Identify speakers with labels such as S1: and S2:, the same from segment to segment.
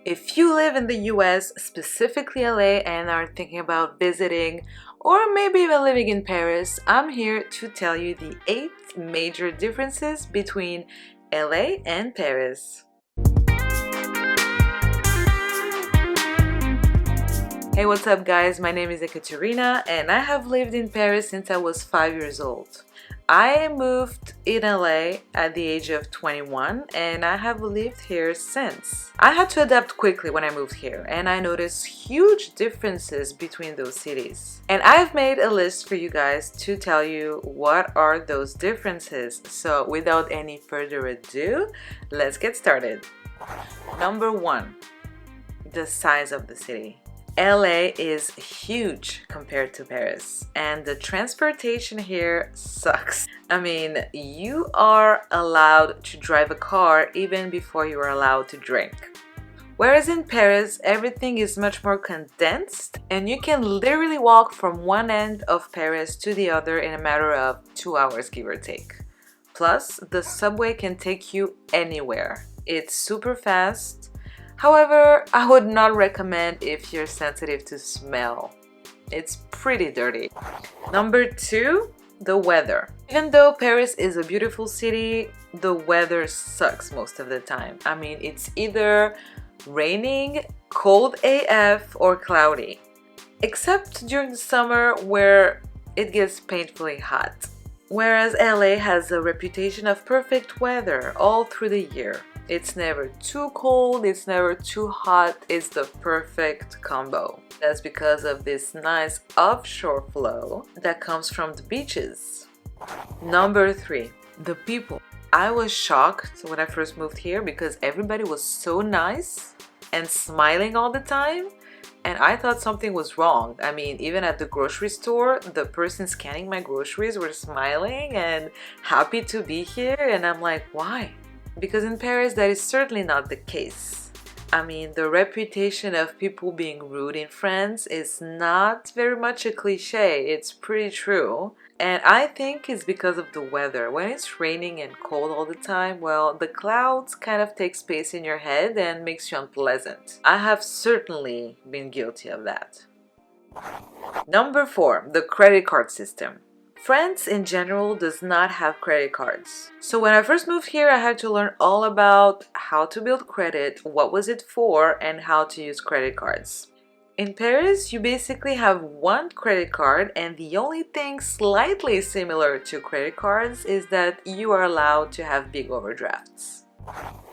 S1: If you live in the US, specifically LA, and are thinking about visiting or maybe even living in Paris, I'm here to tell you the 8 major differences between LA and Paris. Hey, what's up guys? My name is Ekaterina and I have lived in Paris since I was 5 years old. I moved in LA at the age of 21 and I have lived here since. I had to adapt quickly when I moved here and I noticed huge differences between those cities. And I've made a list for you guys to tell you what are those differences. So without any further ado, let's get started. Number 1, the size of the city. LA is huge compared to Paris, and the transportation here sucks. I mean, you are allowed to drive a car even before you are allowed to drink. Whereas in Paris, everything is much more condensed, and you can literally walk from one end of Paris to the other in a matter of 2 hours, give or take. Plus, the subway can take you anywhere. It's super fast. However, I would not recommend if you're sensitive to smell. It's pretty dirty. Number 2, the weather. Even though Paris is a beautiful city, the weather sucks most of the time. I mean, it's either raining, cold AF, or cloudy. Except during the summer where it gets painfully hot. Whereas LA has a reputation of perfect weather all through the year. It's never too cold, it's never too hot, it's the perfect combo. That's because of this nice offshore flow that comes from the beaches. Number 3, the people. I was shocked when I first moved here because everybody was so nice and smiling all the time. And I thought something was wrong. I mean, even at the grocery store, the person scanning my groceries were smiling and happy to be here. And I'm like, why? Because in Paris, that is certainly not the case. I mean, the reputation of people being rude in France is not very much a cliche. It's pretty true. And I think it's because of the weather. When it's raining and cold all the time, well, the clouds kind of take space in your head and makes you unpleasant. I have certainly been guilty of that. Number 4, the credit card system. France in general does not have credit cards. So when I first moved here, I had to learn all about how to build credit, what was it for, and how to use credit cards. In Paris, you basically have one credit card, and the only thing slightly similar to credit cards is that you are allowed to have big overdrafts.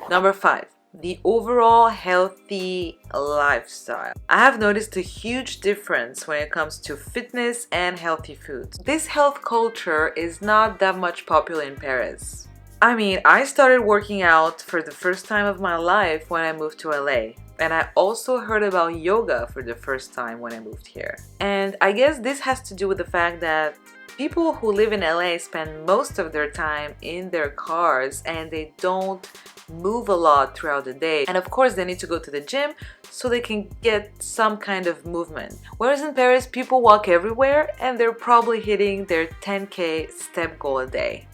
S1: Number 5. The overall healthy lifestyle. I have noticed a huge difference when it comes to fitness and healthy foods. This health culture is not that much popular in Paris. I mean, I started working out for the first time of my life when I moved to LA. And I also heard about yoga for the first time when I moved here. And I guess this has to do with the fact that people who live in LA spend most of their time in their cars and they don't move a lot throughout the day. And of course they need to go to the gym so they can get some kind of movement. Whereas in Paris, people walk everywhere and they're probably hitting their 10K step goal a day.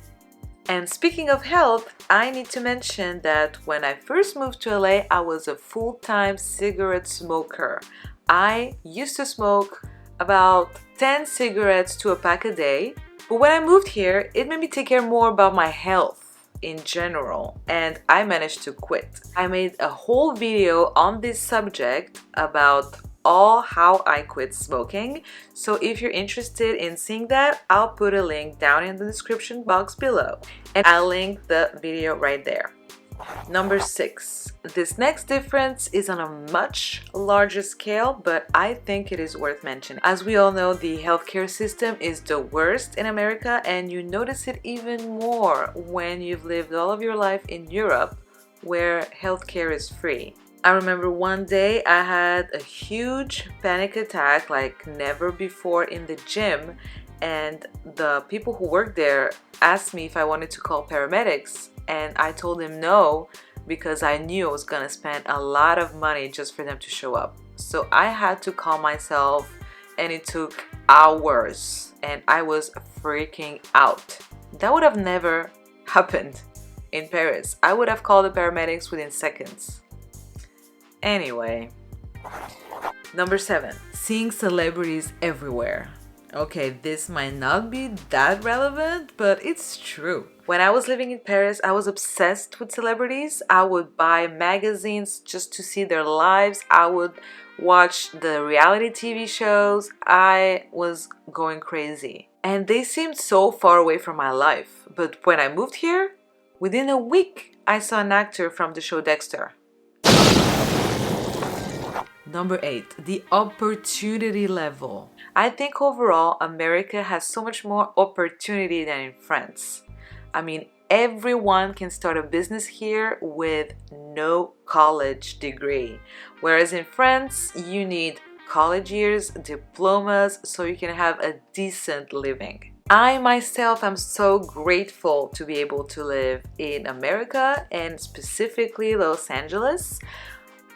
S1: And speaking of health, I need to mention that when I first moved to LA, I was a full-time cigarette smoker. I used to smoke about 10 cigarettes to a pack a day. But when I moved here, it made me take care more about my health in general, and I managed to quit. I made a whole video on this subject about how I quit smoking. So if you're interested in seeing that, I'll put a link down in the description box below, and I'll link the video right there. Number 6. This next difference is on a much larger scale, but I think it is worth mentioning. As we all know, the healthcare system is the worst in America, and you notice it even more when you've lived all of your life in Europe, where healthcare is free. I remember one day I had a huge panic attack like never before in the gym, and the people who worked there asked me if I wanted to call paramedics, and I told them no because I knew I was gonna spend a lot of money just for them to show up. So I had to calm myself, and it took hours and I was freaking out. That would have never happened in Paris. I would have called the paramedics within seconds. Anyway, number 7, seeing celebrities everywhere. Okay, this might not be that relevant, but it's true. When I was living in Paris, I was obsessed with celebrities. I would buy magazines just to see their lives. I would watch the reality TV shows. I was going crazy. And they seemed so far away from my life. But when I moved here, within a week, I saw an actor from the show Dexter. Number 8, the opportunity level. I think overall, America has so much more opportunity than in France. I mean, everyone can start a business here with no college degree. Whereas in France, you need college years, diplomas, so you can have a decent living. I myself am so grateful to be able to live in America and specifically Los Angeles.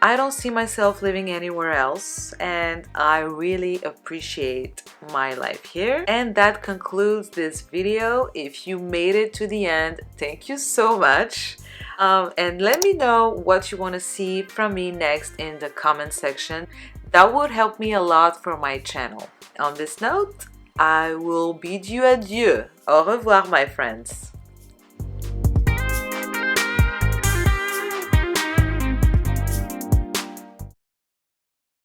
S1: I don't see myself living anywhere else, and I really appreciate my life here. And that concludes this video. If you made it to the end, thank you so much. And let me know what you want to see from me next in the comment section. That would help me a lot for my channel. On this note, I will bid you adieu. Au revoir, my friends.